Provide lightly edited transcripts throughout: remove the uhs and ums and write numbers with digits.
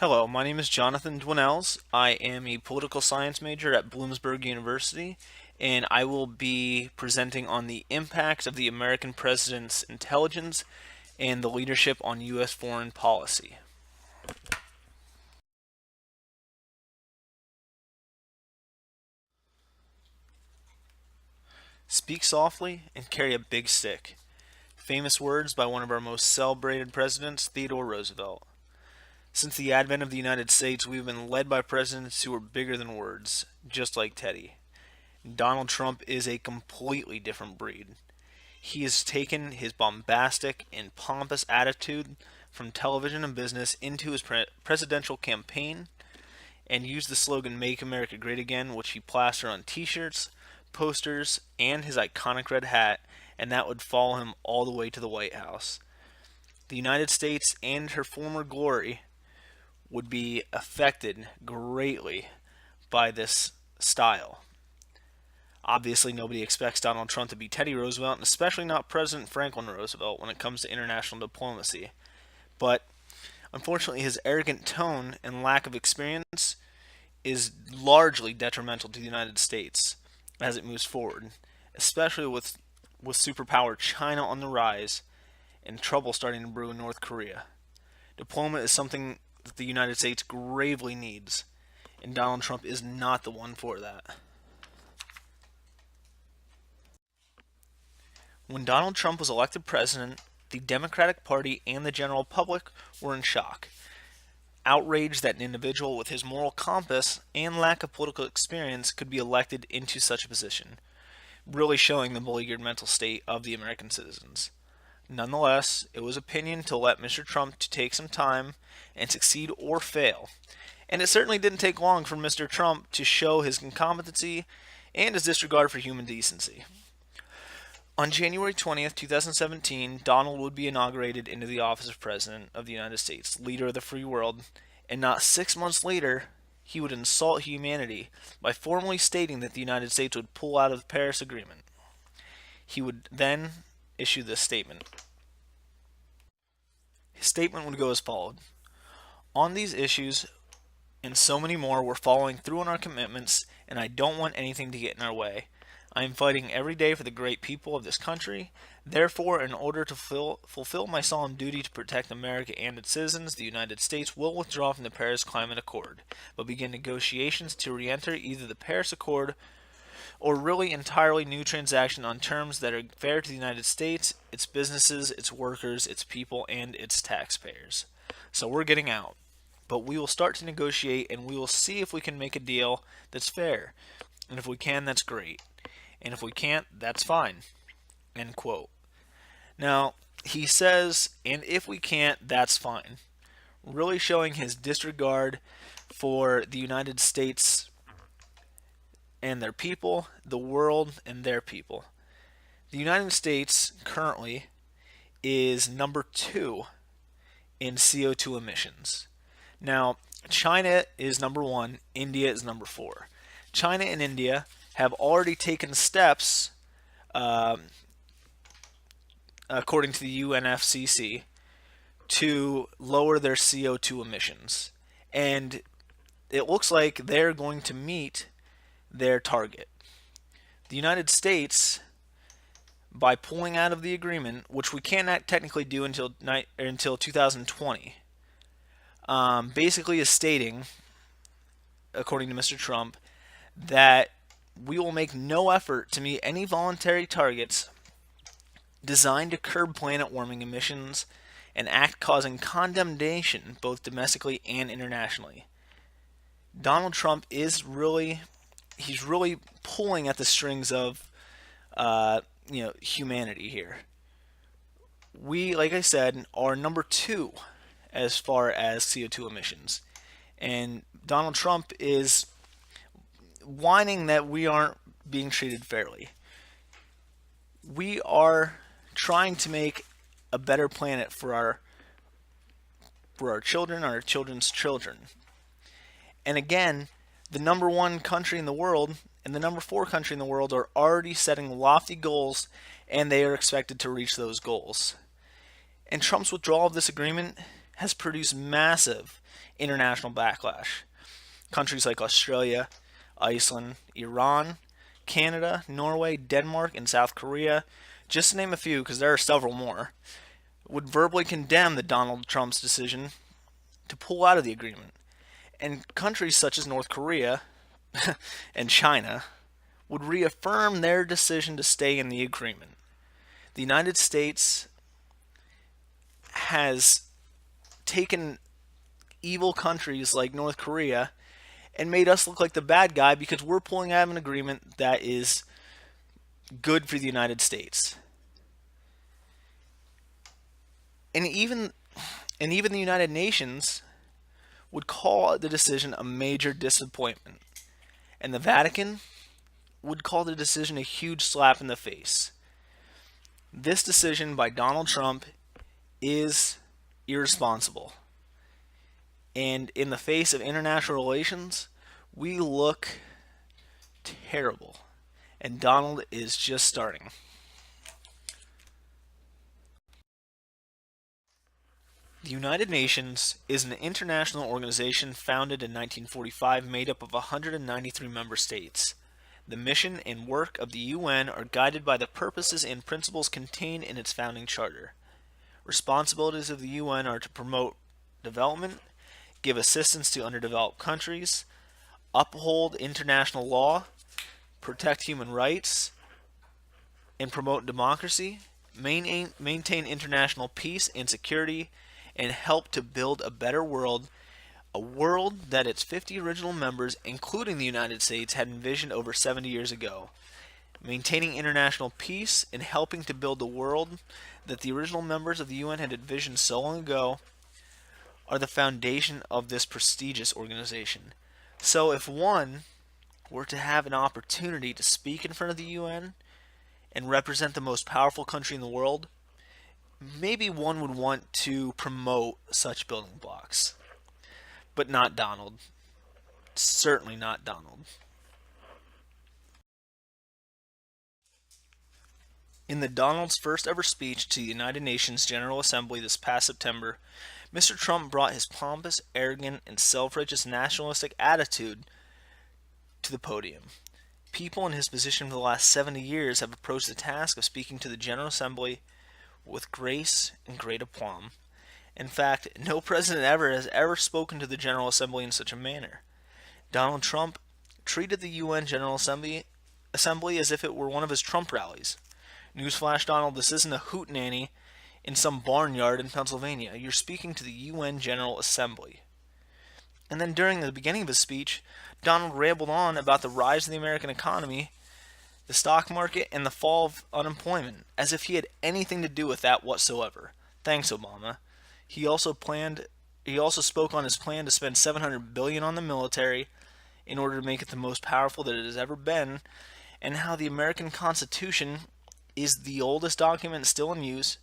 Hello, my name is Jonathan Dwinells. I am a political science major at Bloomsburg University, and I will be presenting on the impact of the American president's intelligence and the leadership on U.S. foreign policy. Speak softly and carry a big stick. Famous words by one of our most celebrated presidents, Theodore Roosevelt. Since the advent of the United States, we've been led by presidents who are bigger than words, just like Teddy. Donald Trump is a completely different breed. He has taken his bombastic and pompous attitude from television and business into his presidential campaign and used the slogan Make America Great Again, which he plastered on t shirts, posters, and his iconic red hat, and that would follow him all the way to the White House. The United States and her former glory would be affected greatly by this style. Obviously, nobody expects Donald Trump to be Teddy Roosevelt, and especially not President Franklin Roosevelt when it comes to international diplomacy. But unfortunately, his arrogant tone and lack of experience is largely detrimental to the United States as it moves forward, especially with superpower China on the rise and trouble starting to brew in North Korea. Diplomacy is something that the United States gravely needs, and Donald Trump is not the one for that. When Donald Trump was elected president, the Democratic Party and the general public were in shock, outraged that an individual with his moral compass and lack of political experience could be elected into such a position, really showing the beleaguered mental state of the American citizens. Nonetheless, it was opinion to let Mr. Trump to take some time and succeed or fail. And it certainly didn't take long for Mr. Trump to show his incompetency and his disregard for human decency. On January 20th, 2017, Donald would be inaugurated into the office of President of the United States, leader of the free world, and not 6 months later, he would insult humanity by formally stating that the United States would pull out of the Paris Agreement. He would then issue this statement. His statement would go as followed. On these issues and so many more, we're following through on our commitments, and I don't want anything to get in our way. I am fighting every day for the great people of this country. Therefore, in order to fulfill my solemn duty to protect America and its citizens, the United States will withdraw from the Paris Climate Accord, but begin negotiations to re-enter either the Paris Accord or really entirely new transaction on terms that are fair to the United States, its businesses, its workers, its people, and its taxpayers. So we're getting out. But we will start to negotiate and we will see if we can make a deal that's fair. And if we can, that's great. And if we can't, that's fine. End quote. Now, he says, and if we can't, that's fine. Really showing his disregard for the United States and their people, the world and their people. The United States currently is number 2 in CO2 emissions. Now, China is number 1, India is number 4. China and India have already taken steps, according to the UNFCCC, to lower their CO2 emissions. And it looks like they're going to meet their target. The United States, by pulling out of the agreement, which we cannot technically do until 2020, basically is stating, according to Mr. Trump, that we will make no effort to meet any voluntary targets designed to curb planet warming emissions and act causing condemnation both domestically and internationally. Donald Trump is really pulling at the strings of humanity here. We, like I said, are number 2 as far as CO2 emissions, and Donald Trump is whining that we aren't being treated fairly. We are trying to make a better planet for our children, our children's children. And again, the number 1 country in the world and the number 4 country in the world are already setting lofty goals, and they are expected to reach those goals. And Trump's withdrawal of this agreement has produced massive international backlash. Countries like Australia, Iceland, Iran, Canada, Norway, Denmark, and South Korea, just to name a few because there are several more, would verbally condemn the Donald Trump's decision to pull out of the agreement. And countries such as North Korea and China would reaffirm their decision to stay in the agreement. The United States has taken evil countries like North Korea and made us look like the bad guy because we're pulling out of an agreement that is good for the United States. And even the United Nations would call the decision a major disappointment. And the Vatican would call the decision a huge slap in the face. This decision by Donald Trump is irresponsible. And in the face of international relations, we look terrible. And Donald is just starting. The United Nations is an international organization founded in 1945 made up of 193 member states. The mission and work of the UN are guided by the purposes and principles contained in its founding charter. Responsibilities of the UN are to promote development, give assistance to underdeveloped countries, uphold international law, protect human rights, and promote democracy, maintain international peace and security, and help to build a better world, a world that its 50 original members, including the United States, had envisioned over 70 years ago. Maintaining international peace and helping to build the world that the original members of the UN had envisioned so long ago are the foundation of this prestigious organization. So if one were to have an opportunity to speak in front of the UN and represent the most powerful country in the world, maybe one would want to promote such building blocks. But not Donald. Certainly not Donald. In Donald's first ever speech to the United Nations General Assembly this past September, Mr. Trump brought his pompous, arrogant, and self-righteous nationalistic attitude to the podium. People in his position for the last 70 years have approached the task of speaking to the General Assembly with grace and great aplomb. In fact, no president ever has ever spoken to the General Assembly in such a manner. Donald Trump treated the UN General Assembly as if it were one of his Trump rallies. Newsflash, Donald, this isn't a hootenanny in some barnyard in Pennsylvania. You're speaking to the UN General Assembly. And then during the beginning of his speech, Donald rambled on about the rise of the American economy, the stock market, and the fall of unemployment, as if he had anything to do with that whatsoever. Thanks, Obama. He also spoke on his plan to spend $700 billion on the military in order to make it the most powerful that it has ever been, and how the American Constitution is the oldest document still in use,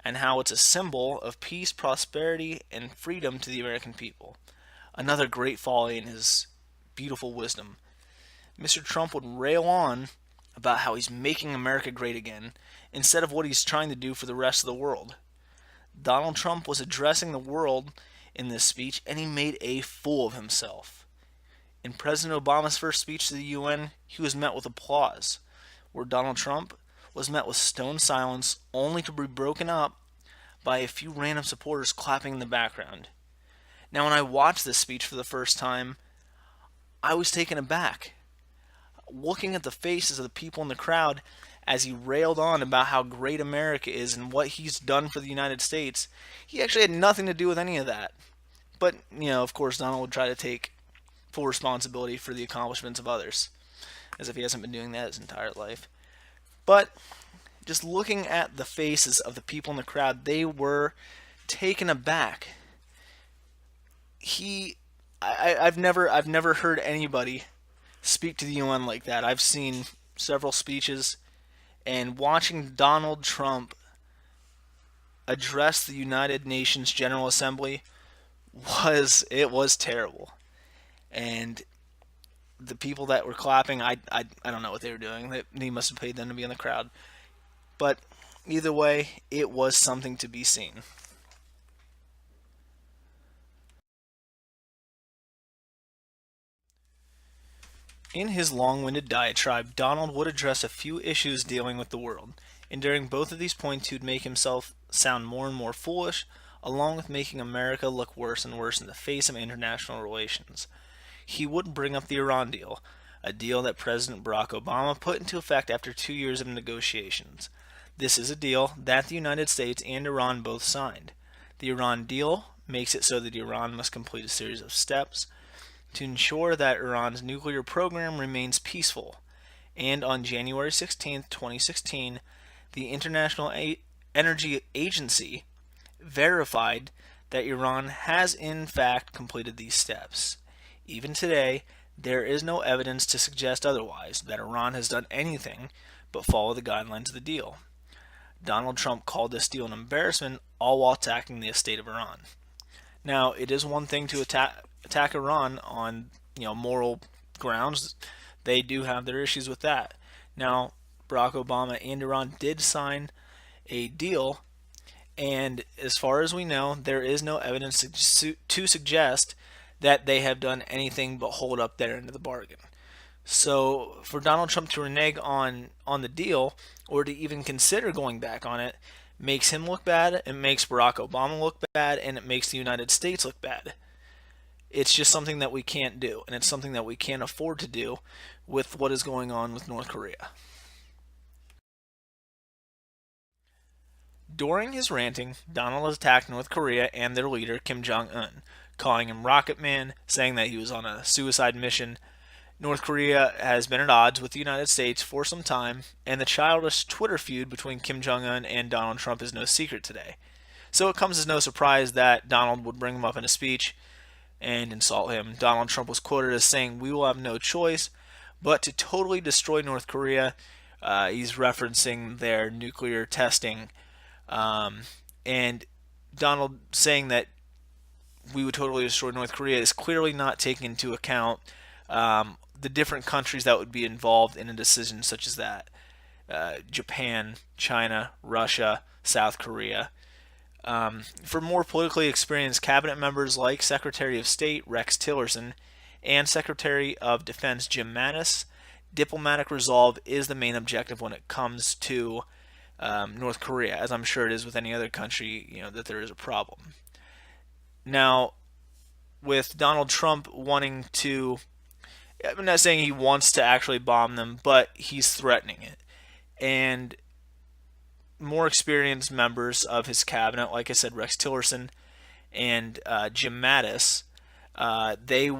and how it's a symbol of peace, prosperity, and freedom to the American people. Another great folly in his beautiful wisdom. Mr. Trump would rail on about how he's making America great again, instead of what he's trying to do for the rest of the world. Donald Trump was addressing the world in this speech, and he made a fool of himself. In President Obama's first speech to the UN, he was met with applause, where Donald Trump was met with stone silence, only to be broken up by a few random supporters clapping in the background. Now, when I watched this speech for the first time, I was taken aback. Looking at the faces of the people in the crowd as he railed on about how great America is and what he's done for the United States, he actually had nothing to do with any of that. But, of course, Donald would try to take full responsibility for the accomplishments of others, as if he hasn't been doing that his entire life. But just looking at the faces of the people in the crowd, they were taken aback. I've never heard anybody speak to the UN like that. I've seen several speeches, and watching Donald Trump address the United Nations General Assembly was terrible. And the people that were clapping, I don't know what they were doing. They must have paid them to be in the crowd. But either way, it was something to be seen. In his long-winded diatribe, Donald would address a few issues dealing with the world, and during both of these points he would make himself sound more and more foolish, along with making America look worse and worse in the face of international relations. He would bring up the Iran deal, a deal that President Barack Obama put into effect after 2 years of negotiations. This is a deal that the United States and Iran both signed. The Iran deal makes it so that Iran must complete a series of steps to ensure that Iran's nuclear program remains peaceful. And on January 16, 2016, the International Energy Agency verified that Iran has in fact completed these steps. Even today, there is no evidence to suggest otherwise, that Iran has done anything but follow the guidelines of the deal. Donald Trump called this deal an embarrassment, all while attacking the estate of Iran. Now, it is one thing to attack Iran on moral grounds. They do have their issues with that. Now, Barack Obama and Iran did sign a deal, and as far as we know, there is no evidence to suggest that they have done anything but hold up their end of the bargain. So for Donald Trump to renege on the deal, or to even consider going back on it, makes him look bad, it makes Barack Obama look bad, and it makes the United States look bad. It's just something that we can't do, and it's something that we can't afford to do with what is going on with North Korea. During his ranting, Donald attacked North Korea and their leader, Kim Jong-un, calling him Rocket Man, saying that he was on a suicide mission. North Korea has been at odds with the United States for some time, and the childish Twitter feud between Kim Jong-un and Donald Trump is no secret today. So it comes as no surprise that Donald would bring him up in a speech and insult him. Donald Trump was quoted as saying, "We will have no choice but to totally destroy North Korea." He's referencing their nuclear testing, and Donald saying that we would totally destroy North Korea is clearly not taking into account the different countries that would be involved in a decision such as that. Japan, China, Russia, South Korea. For more politically experienced cabinet members like Secretary of State Rex Tillerson and Secretary of Defense Jim Mattis, diplomatic resolve is the main objective when it comes to North Korea, as I'm sure it is with any other country, that there is a problem. Now, with Donald Trump wanting to, I'm not saying he wants to actually bomb them, but he's threatening it. And more experienced members of his cabinet, like I said, Rex Tillerson and Jim Mattis, they're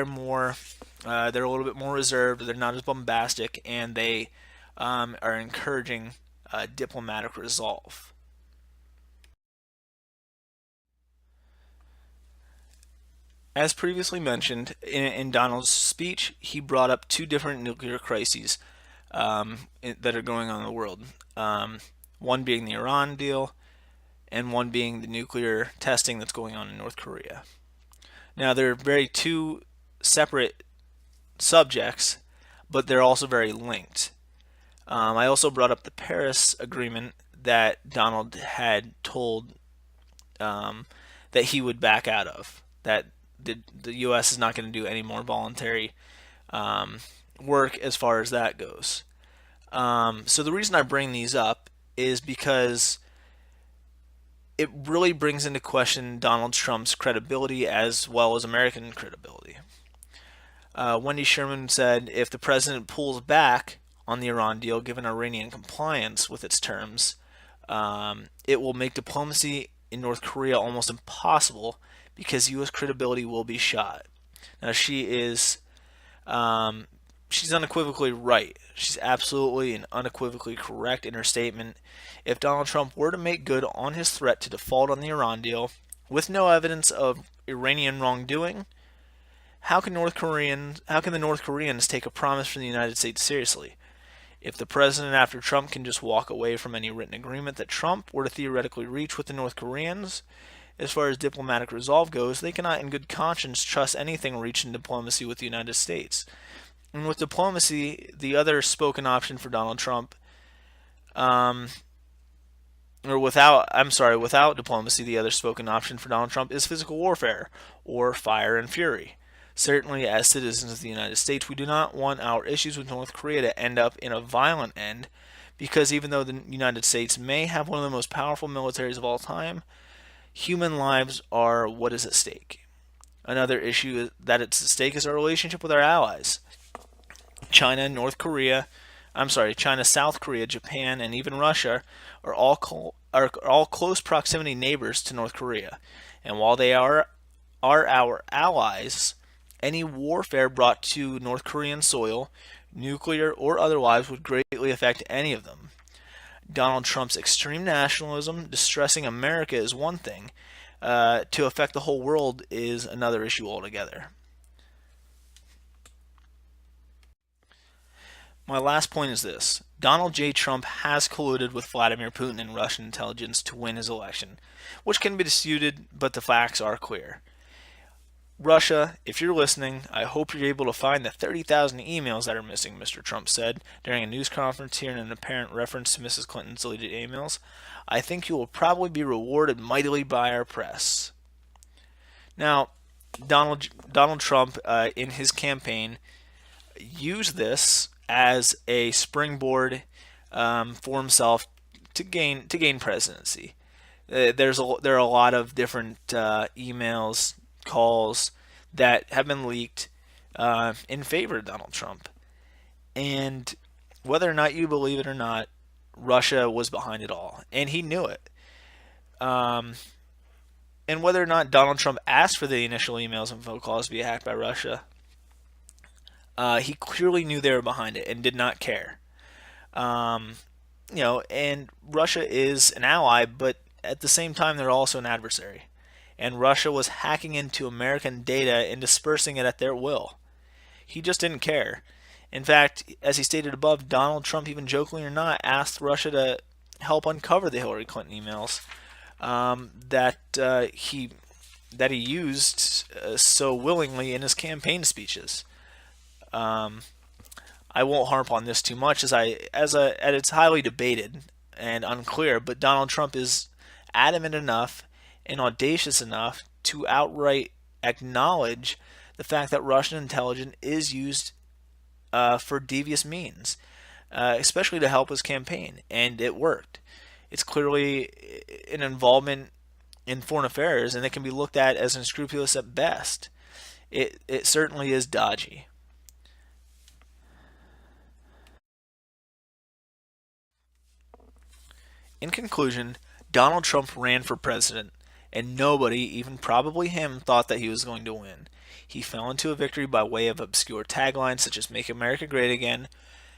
a little bit more reserved. They're not as bombastic, and they are encouraging diplomatic resolve. As previously mentioned, in Donald's speech, he brought up two different nuclear crises that are going on in the world. One being the Iran deal, and one being the nuclear testing that's going on in North Korea. Now, they're very two separate subjects, but they're also very linked. I also brought up the Paris Agreement that Donald had told that he would back out of, that the U.S. is not going to do any more voluntary work as far as that goes. So the reason I bring these up is because it really brings into question Donald Trump's credibility as well as American credibility. Wendy Sherman said, if the president pulls back on the Iran deal given Iranian compliance with its terms, it will make diplomacy in North Korea almost impossible because U.S. credibility will be shot. Now, she's unequivocally right. She's absolutely and unequivocally correct in her statement. If Donald Trump were to make good on his threat to default on the Iran deal with no evidence of Iranian wrongdoing, how can the North Koreans take a promise from the United States seriously? If the president after Trump can just walk away from any written agreement that Trump were to theoretically reach with the North Koreans, as far as diplomatic resolve goes, they cannot in good conscience trust anything reached in diplomacy with the United States. And with diplomacy, the other spoken option for Donald Trump, without diplomacy, the other spoken option for Donald Trump is physical warfare, or fire and fury. Certainly, as citizens of the United States, we do not want our issues with North Korea to end up in a violent end, because even though the United States may have one of the most powerful militaries of all time, human lives are what is at stake. Another issue that is at stake is our relationship with our allies. China, North Korea, China, South Korea, Japan, and even Russia are all close proximity neighbors to North Korea. And while they are our allies, any warfare brought to North Korean soil, nuclear or otherwise, would greatly affect any of them. Donald Trump's extreme nationalism distressing America is one thing. To affect the whole world is another issue altogether. My last point is this. Donald J. Trump has colluded with Vladimir Putin and Russian intelligence to win his election, which can be disputed, but the facts are clear. Russia, if you're listening, I hope you're able to find the 30,000 emails that are missing, Mr. Trump said during a news conference here in an apparent reference to Mrs. Clinton's deleted emails. I think you will probably be rewarded mightily by our press. Now, Donald Trump, in his campaign, used this as a springboard for himself to gain presidency. There are a lot of different emails, calls that have been leaked in favor of Donald Trump. And whether or not you believe it or not, Russia was behind it all, and he knew it. And whether or not Donald Trump asked for the initial emails and phone calls to be hacked by Russia, he clearly knew they were behind it and did not care. And Russia is an ally, but at the same time, they're also an adversary. And Russia was hacking into American data and dispersing it at their will. He just didn't care. In fact, as he stated above, Donald Trump, even jokingly or not, asked Russia to help uncover the Hillary Clinton emails that he used so willingly in his campaign speeches. I won't harp on this too much, as it's highly debated and unclear. But Donald Trump is adamant enough and audacious enough to outright acknowledge the fact that Russian intelligence is used for devious means, especially to help his campaign, and it worked. It's clearly an involvement in foreign affairs, and it can be looked at as unscrupulous at best. It certainly is dodgy. In conclusion, Donald Trump ran for president, and nobody, even probably him, thought that he was going to win. He fell into a victory by way of obscure taglines such as "Make America Great Again,"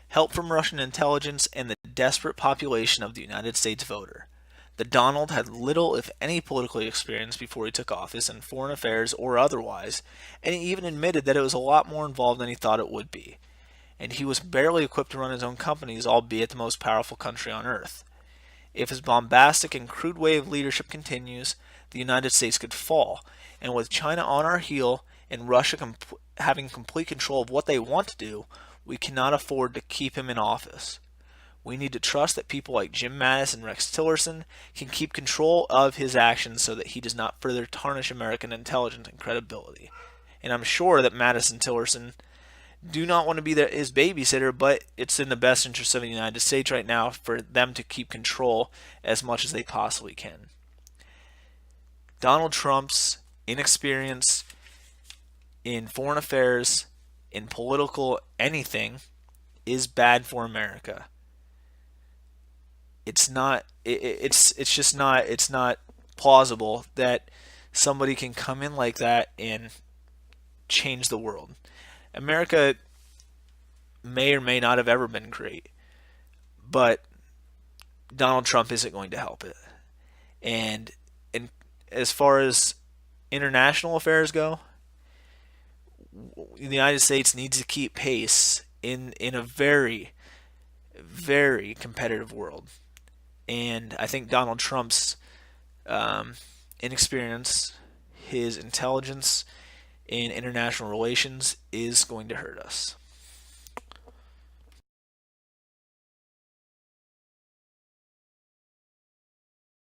help from Russian intelligence, and the desperate population of the United States voter. The Donald had little, if any, political experience before he took office in foreign affairs or otherwise, and he even admitted that it was a lot more involved than he thought it would be. And he was barely equipped to run his own companies, albeit the most powerful country on earth. If his bombastic and crude way of leadership continues, the United States could fall, and with China on our heel and Russia having complete control of what they want to do, we cannot afford to keep him in office. We need to trust that people like Jim Mattis and Rex Tillerson can keep control of his actions so that he does not further tarnish American intelligence and credibility. And I'm sure that Mattis and Tillerson do not want to be his babysitter, but it's in the best interest of the United States right now for them to keep control as much as they possibly can. Donald Trump's inexperience in foreign affairs, in political anything, is bad for America. It's not plausible that somebody can come in like that and change the world. America may or may not have ever been great, but Donald Trump isn't going to help it. And as far as international affairs go, the United States needs to keep pace in a very, very competitive world. And I think Donald Trump's inexperience, his intelligence in international relations is going to hurt us.